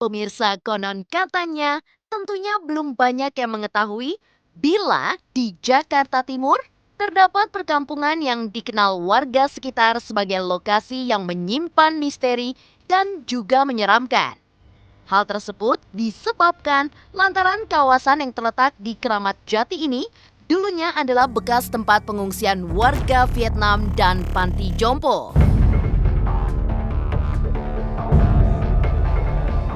Pemirsa, konon katanya tentunya belum banyak yang mengetahui bila di Jakarta Timur terdapat perkampungan yang dikenal warga sekitar sebagai lokasi yang menyimpan misteri dan juga menyeramkan. Hal tersebut disebabkan lantaran kawasan yang terletak di Keramat Jati ini dulunya adalah bekas tempat pengungsian warga Vietnam dan panti jompo.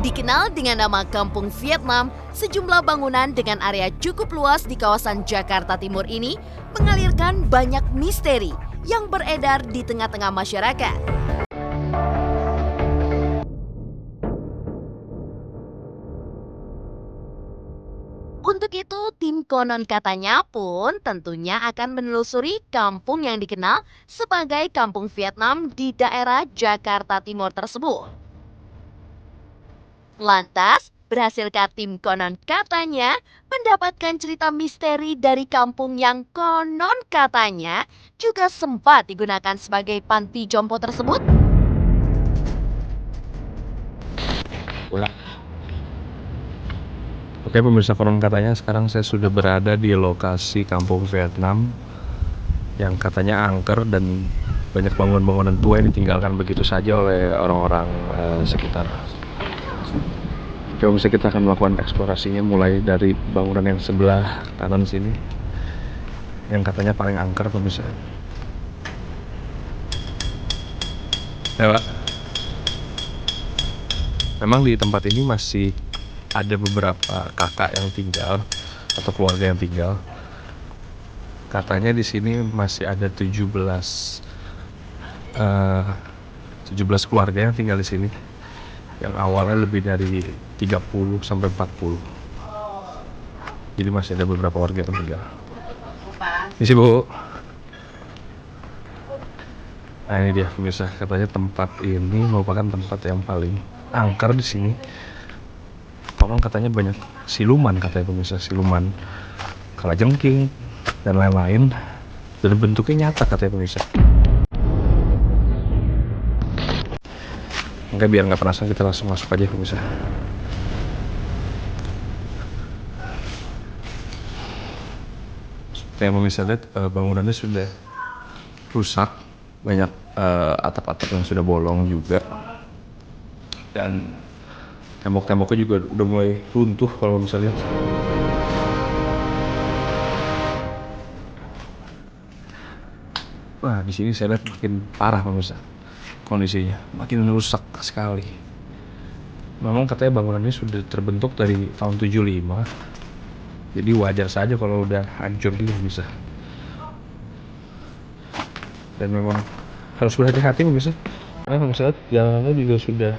Dikenal dengan nama Kampung Vietnam, sejumlah bangunan dengan area cukup luas di kawasan Jakarta Timur ini mengalirkan banyak misteri yang beredar di tengah-tengah masyarakat. Untuk itu, tim konon katanya pun tentunya akan menelusuri kampung yang dikenal sebagai Kampung Vietnam di daerah Jakarta Timur tersebut. Lantas, berhasilkah tim konon katanya mendapatkan cerita misteri dari kampung yang konon katanya juga sempat digunakan sebagai panti jompo tersebut? Ulang. Oke pemirsa, konon katanya sekarang saya sudah berada di lokasi Kampung Vietnam yang katanya angker dan banyak bangunan-bangunan tua yang ditinggalkan begitu saja oleh orang-orang sekitar. Oke pemirsa, kita akan melakukan eksplorasinya mulai dari bangunan yang sebelah kanan sini yang katanya paling angker pemirsa. Ya Pak, memang di tempat ini masih ada beberapa kakak yang tinggal atau keluarga yang tinggal. Katanya di sini masih ada 17 keluarga yang tinggal di sini. Yang awalnya lebih dari 30 sampai 40. Jadi masih ada beberapa warga yang tinggal. Ini sih Bu. Nah ini dia pemirsa, katanya tempat ini merupakan tempat yang paling angker di sini. Konon katanya banyak siluman, katanya pemirsa, siluman kalajengking dan lain-lain, dan bentuknya nyata katanya pemirsa. Enggak, biar nggak penasaran kita langsung masuk aja pemirsa. Yang pemirsa lihat, bangunannya sudah rusak, banyak atap-atap yang sudah bolong juga, dan tembok-temboknya juga udah mulai runtuh kalau bisa lihat. Wah, di sini saya lihat makin parah pemirsa, kondisinya makin rusak sekali. Memang katanya bangunan ini sudah terbentuk dari tahun 75, jadi wajar saja kalau udah hancur gitu pemirsa. Dan memang harus berhati-hati pemirsa, karena pemirsa jalannya juga sudah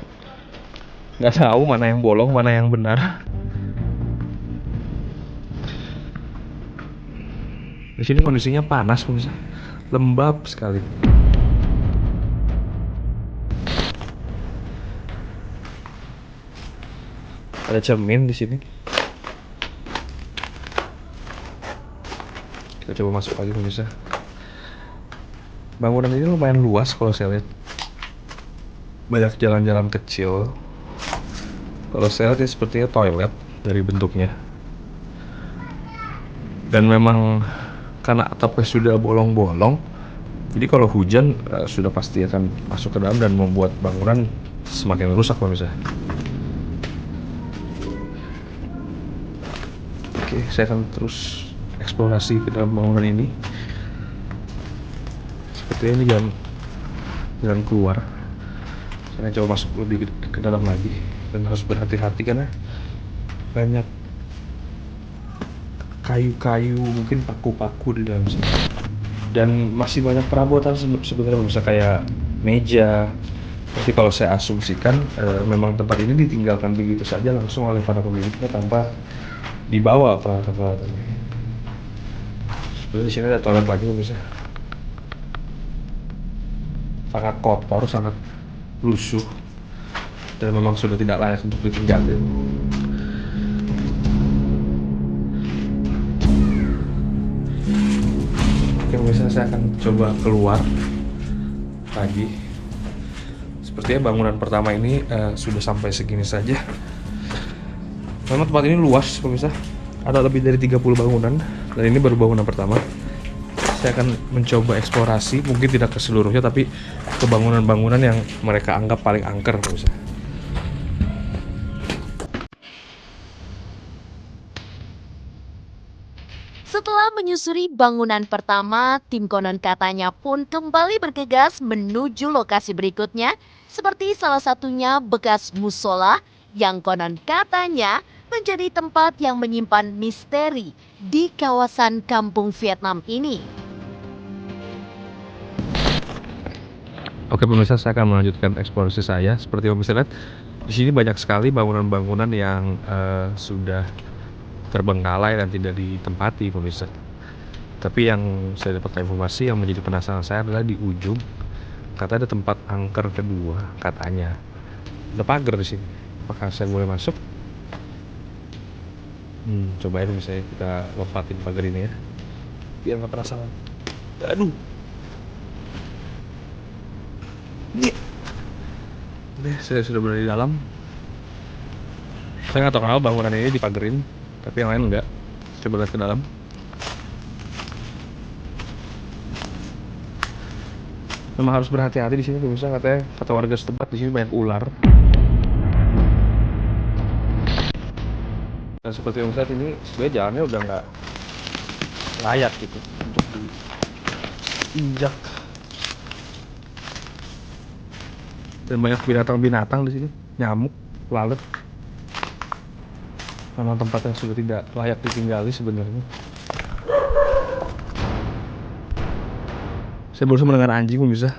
nggak tahu mana yang bolong, mana yang benar. Di sini kondisinya panas pemirsa, lembab sekali. Ada cermin di sini. Kita coba masuk lagi pemirsa. Bangunan ini lumayan luas kalau saya lihat. Banyak jalan-jalan kecil. Kalau saya lihat ini sepertinya toilet dari bentuknya. Dan memang karena atapnya sudah bolong-bolong, jadi kalau hujan sudah pasti akan masuk ke dalam dan membuat bangunan semakin rusak pemirsa. Oke, saya akan terus eksplorasi ke dalam bangunan ini. Sepertinya ini jalan keluar. Saya coba masuk lebih ke dalam lagi, dan harus berhati-hati karena banyak kayu-kayu, mungkin paku-paku di dalam sini. Dan masih banyak perabotan sebenarnya, bisa kayak meja. Tapi kalau saya asumsikan memang tempat ini ditinggalkan begitu saja langsung oleh para pemiliknya tanpa dibawa peralatan-peralatannya. Sebenarnya di sini ada toilet lagi bisa. Sangat kotor, sangat lusuh, dan memang sudah tidak layak untuk ditinggal. Oke, misalnya saya akan coba keluar lagi. Sepertinya bangunan pertama ini sudah sampai segini saja. Memang tempat ini luas pemirsa, ada lebih dari 30 bangunan dan ini baru bangunan pertama. Saya akan mencoba eksplorasi, mungkin tidak ke seluruhnya tapi ke bangunan-bangunan yang mereka anggap paling angker pemirsa. Setelah menyusuri bangunan pertama, tim konon katanya pun kembali bergegas menuju lokasi berikutnya, seperti salah satunya bekas musola yang konon katanya menjadi tempat yang menyimpan misteri di kawasan kampung Vietnam ini. Oke pemirsa, saya akan melanjutkan eksplorasi saya. Seperti yang bisa lihat, di sini banyak sekali bangunan-bangunan yang sudah terbengkalai dan tidak ditempati pemirsa. Tapi yang saya dapat informasi yang menjadi penasaran saya adalah di ujung, katanya ada tempat angker kedua katanya. Ada pagar di sini. Apakah saya boleh masuk? Coba ya misalnya kita lompatin pagar ini ya, biar nggak penasaran. Aduh. Ini. Oke, saya sudah berada di dalam. Saya nggak tahu kenapa bangunan ini dipagerin, tapi yang lain enggak. Coba lihat ke dalam. Memang harus berhati-hati di sini tuh, misalnya katanya kata warga setempat di sini banyak ular. Dan seperti yang saat ini sebenarnya jalannya udah nggak layak gitu untuk diinjak. Dan banyak binatang-binatang di sini, nyamuk, lalat. Memang tempat yang sudah tidak layak ditinggali sebenarnya. Saya baru mendengar anjing bisa.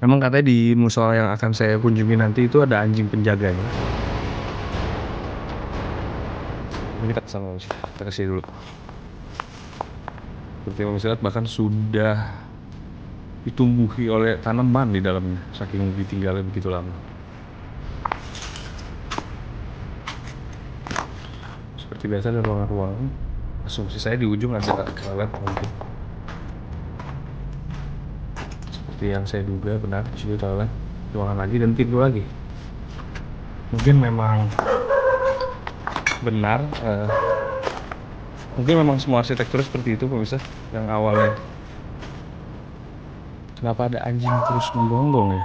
Memang katanya di musola yang akan saya kunjungi nanti itu ada anjing penjaganya. Ini kita kesana, kita kesini dulu. Seperti yang bisa lihat bahkan sudah ditumbuhi oleh tanaman di dalamnya, saking ditinggalnya begitu lama. Seperti biasa ada ruangan-ruangan. Asumsi saya di ujung ada toilet mungkin. Seperti yang saya duga benar, di sini toilet, ruangan lagi dan pintu lagi. Mungkin memang benar, mungkin memang semua arsitektur seperti itu pemirsa. Yang awalnya kenapa ada anjing terus menggonggong ya?